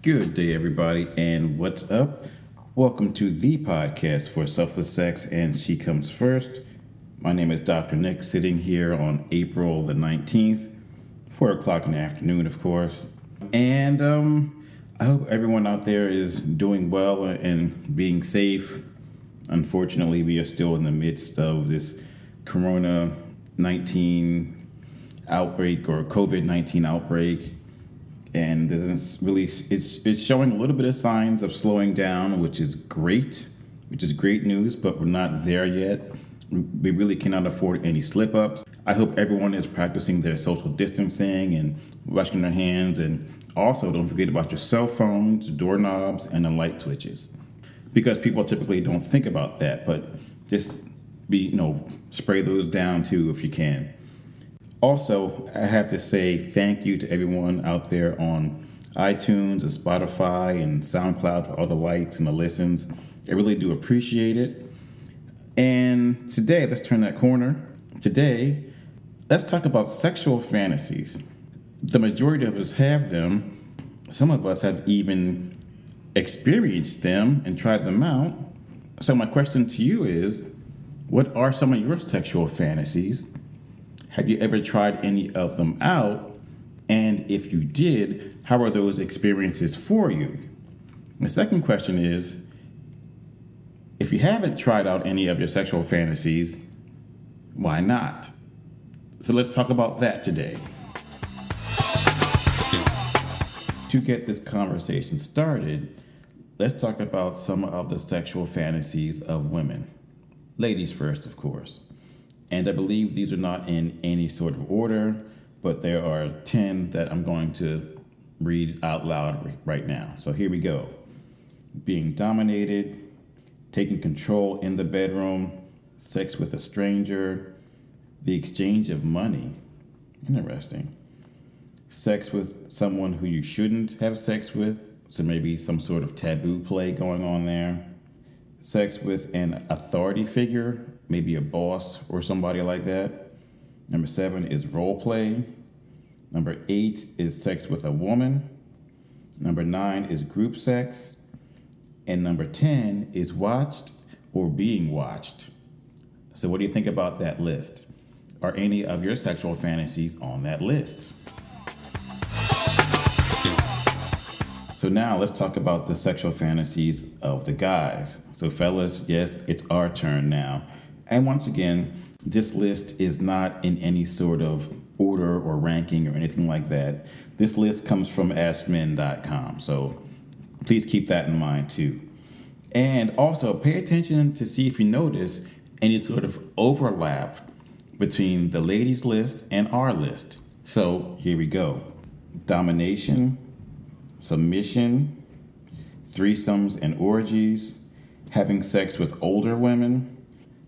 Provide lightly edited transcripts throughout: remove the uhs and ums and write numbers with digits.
Good day, everybody, and what's up? Welcome to the podcast for Selfless Sex and She Comes First. My name is Dr. Nick, sitting here on April the 19th, 4 o'clock in the afternoon, of course. And I hope everyone out there is doing well and being safe. Unfortunately, we are still in the midst of this Corona-19 outbreak or COVID-19 outbreak. And it's showing a little bit of signs of slowing down, which is great news, but we're not there yet. We really cannot afford any slip-ups. I hope everyone is practicing their social distancing and washing their hands, and also don't forget about your cell phones, doorknobs, and the light switches. Because people typically don't think about that, but just spray those down too if you can. Also, I have to say thank you to everyone out there on iTunes and Spotify and SoundCloud for all the likes and the listens. I really do appreciate it. And today, let's turn that corner. Today, let's talk about sexual fantasies. The majority of us have them. Some of us have even experienced them and tried them out. So my question to you is, what are some of your sexual fantasies? Have you ever tried any of them out? And if you did, how are those experiences for you? The second question is, if you haven't tried out any of your sexual fantasies, why not? So let's talk about that today. To get this conversation started, let's talk about some of the sexual fantasies of women. Ladies first, of course. And I believe these are not in any sort of order, but there are 10 that I'm going to read out loud right now. So here we go. Being dominated, taking control in the bedroom, sex with a stranger, the exchange of money. Interesting. Sex with someone who you shouldn't have sex with, so maybe some sort of taboo play going on there. Sex with an authority figure, maybe a boss or somebody like that. Number 7 is role play. Number 8 is sex with a woman. Number 9 is group sex. And number 10 is watched or being watched. So what do you think about that list? Are any of your sexual fantasies on that list? So now let's talk about the sexual fantasies of the guys. So fellas, yes, it's our turn now. And once again, this list is not in any sort of order or ranking or anything like that. This list comes from AskMen.com, so please keep that in mind too. And also pay attention to see if you notice any sort of overlap between the ladies' list and our list. So here we go. Domination, submission, threesomes and orgies, having sex with older women,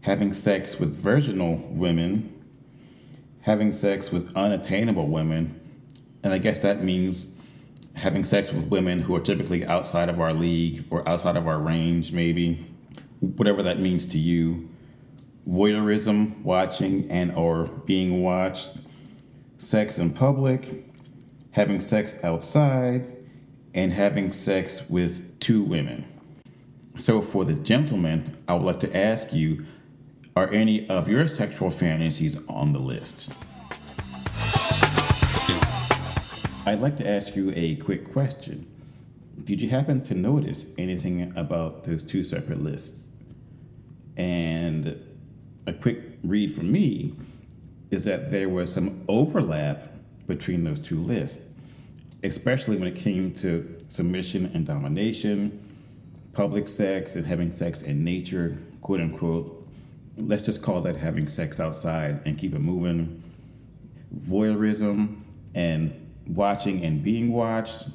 having sex with virginal women, having sex with unattainable women, and I guess that means having sex with women who are typically outside of our league or outside of our range, maybe, whatever that means to you. Voyeurism, watching and or being watched, sex in public, having sex outside, and having sex with 2 women. So for the gentlemen, I would like to ask you, are any of your sexual fantasies on the list? I'd like to ask you a quick question. Did you happen to notice anything about those 2 separate lists? And a quick read from me is that there was some overlap between those 2 lists, especially when it came to submission and domination, public sex and having sex in nature, quote unquote. Let's just call that having sex outside and keep it moving. Voyeurism and watching and being watched,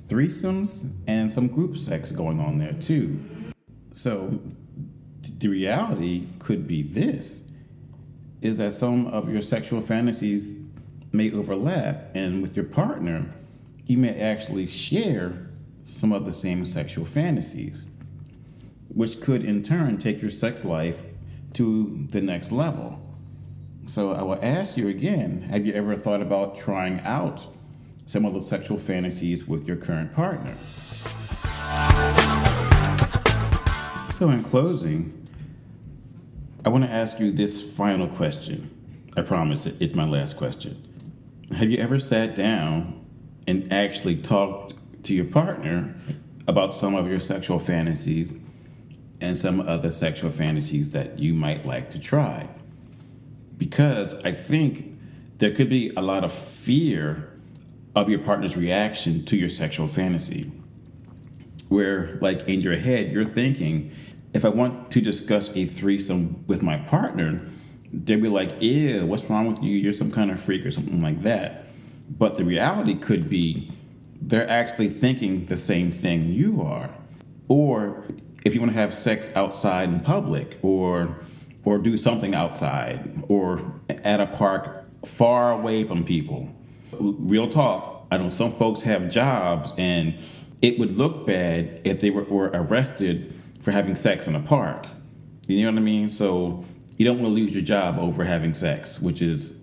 threesomes, and some group sex going on there too. So the reality could be this, is that some of your sexual fantasies may overlap, and with your partner, you may actually share some of the same sexual fantasies, which could in turn take your sex life to the next level. So I will ask you again, have you ever thought about trying out some of those sexual fantasies with your current partner. So in closing, I want to ask you this final question. I promise it's my last question. Have you ever sat down and actually talked to your partner about some of your sexual fantasies and some other sexual fantasies that you might like to try? Because I think there could be a lot of fear of your partner's reaction to your sexual fantasy, where, like, in your head, you're thinking, if I want to discuss a threesome with my partner, they'd be like, ew, what's wrong with you? You're some kind of freak or something like that. But the reality could be they're actually thinking the same thing you are. Or if you want to have sex outside in public, or do something outside, or at a park far away from people. Real talk, I know some folks have jobs and it would look bad if they were arrested for having sex in a park. You know what I mean? So you don't want to lose your job over having sex, which is,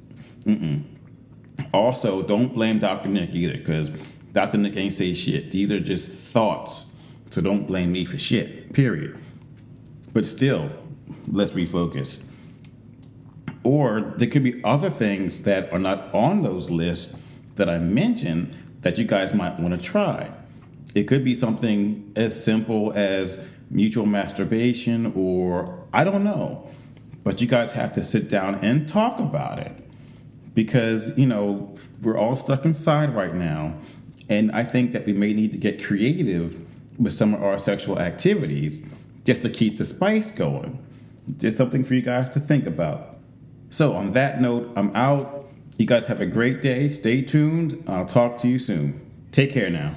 Also, don't blame Dr. Nick either, because Dr. Nick ain't say shit. These are just thoughts, so don't blame me for shit, period. But still, let's refocus. Or there could be other things that are not on those lists that I mentioned that you guys might want to try. It could be something as simple as mutual masturbation, or I don't know. But you guys have to sit down and talk about it. Because, we're all stuck inside right now. And I think that we may need to get creative with some of our sexual activities just to keep the spice going. Just something for you guys to think about. So on that note, I'm out. You guys have a great day. Stay tuned. I'll talk to you soon. Take care now.